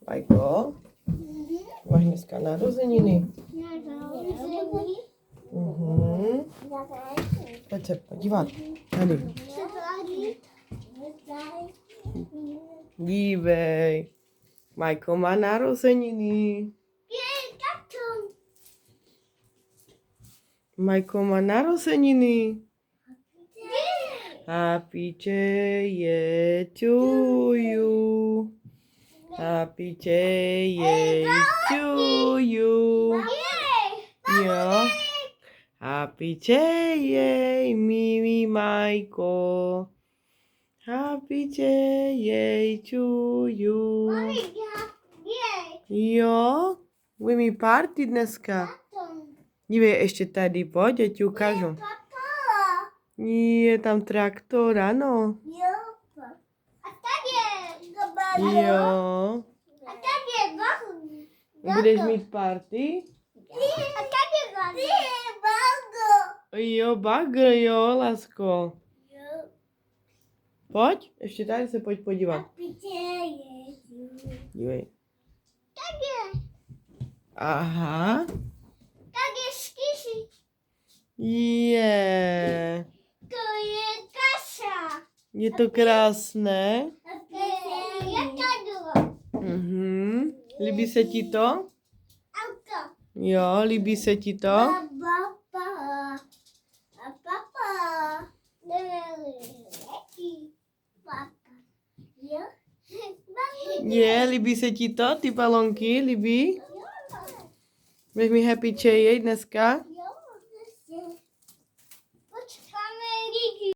Majko, máš dneska narozeniny. Pojď se podívat. Tady. Dívej. Majko má narozeniny. Majko má narozeniny. Happy day to you. Happy day to you. Jo. Happy day, milý Majko. Happy day to you. Jo, bude mít party dneska. Dívej, ještě tady, pojď, já ti ukážu. Je tam traktor, ano. Jo. Budeš mít party? Jo, bagr, jo, lásko. Pojď, ještě tady se pojď podívat. Dívej. Aha. Je. Je to krásné. Líbí se ti to? Jo, líbí se ti to? Je, líbí se ti to? Ty balonky, líbí? Budeš mi happy čej dneska?